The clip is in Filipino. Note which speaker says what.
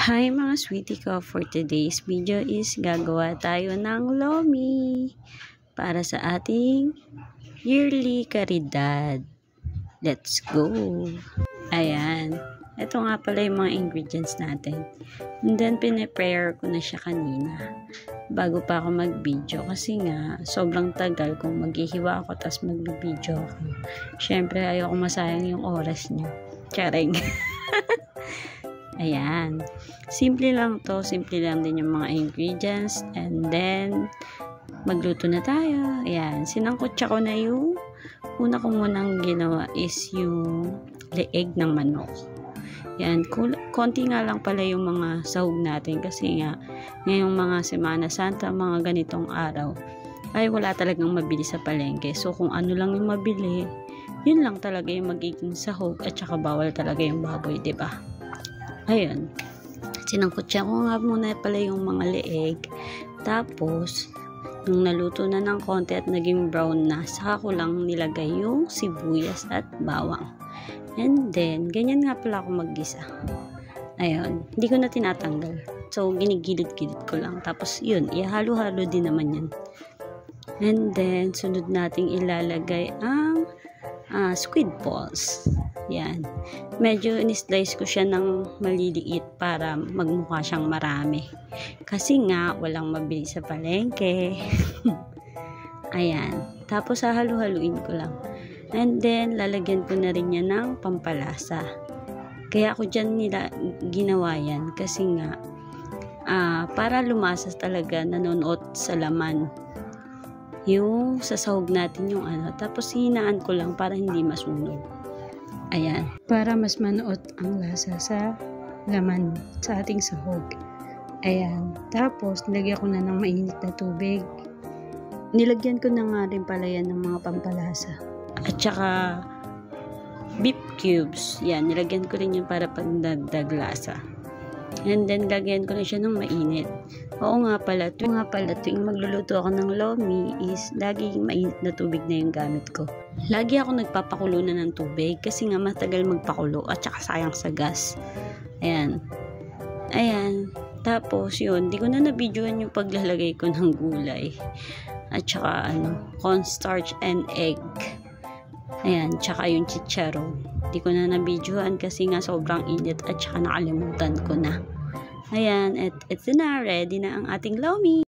Speaker 1: Hi mga sweetie ko, for today's video is gagawa tayo ng lomi para sa ating yearly caridad. Let's go! Ayan, ito nga pala yung mga ingredients natin. And then pinaprepare ko na siya kanina bago pa ako mag-video kasi nga sobrang tagal kung maghihiwa ako tapos mag-video ako. Syempre ayoko masayang yung oras niyo. Charing! Ayan. Simple lang to. Simple lang din yung mga ingredients. And then, magluto na tayo. Ayan. Sinangkotsa ko na yung una ko munang ginawa is yung leeg ng manok. Ayan. Konti nga lang pala yung mga sahog natin kasi nga ngayong mga Semana Santa, mga ganitong araw, ay wala talagang mabili sa palengke. So, kung ano lang yung mabili, yun lang talaga yung magiging sahog at saka bawal talaga yung baboy, diba? Ayun, sinangkotsa ko nga muna pala yung mga leeg. Tapos, nung naluto na ng konti at naging brown na, saka ko lang nilagay yung sibuyas at bawang. And then, ganyan nga pala ako maggisa. Ayun, hindi ko na tinatanggal. So, ginigilid-gilid ko lang. Tapos, yun, ihalo-halo din naman yan. And then, sunod nating ilalagay ang squid balls. Yan. Medyo in-slice ko siya ng maliliit para magmukha siyang marami. Kasi nga, walang mabili sa palengke. Ayan. Tapos, hahalu-haluin ko lang. And then, lalagyan ko na rin yan ng pampalasa. Kaya ako dyan ginawa yan. Kasi nga, para lumasas talaga, nanonood sa laman. Yung sasahog natin yung ano. Tapos, hinaan ko lang para hindi masunog. Ayan, para mas manuot ang lasa sa laman sa ating sahog. Ayan, tapos nilagyan ko na ng mainit na tubig. Nilagyan ko na nga rin pala yan ng mga pampalasa. At saka beef cubes. Yan, nilagyan ko rin yun para pagdagdag lasa. And then, lagyan ko na siya ng mainit. Oo nga pala, tuwing magluluto ako ng lomi is lagi mainit na tubig na yung gamit ko. Lagi ako nagpapakulo na ng tubig kasi nga matagal magpakulo at saka sayang sa gas. Ayan. Ayan. Tapos yun, di ko na nabidyoan yung paglalagay ko ng gulay. At saka cornstarch and egg. Ayan, tsaka yung chicharon. Di ko na nabidyoan kasi nga sobrang init at saka nakalimutan ko na. Ayan, ito na, ready na ang ating lomi.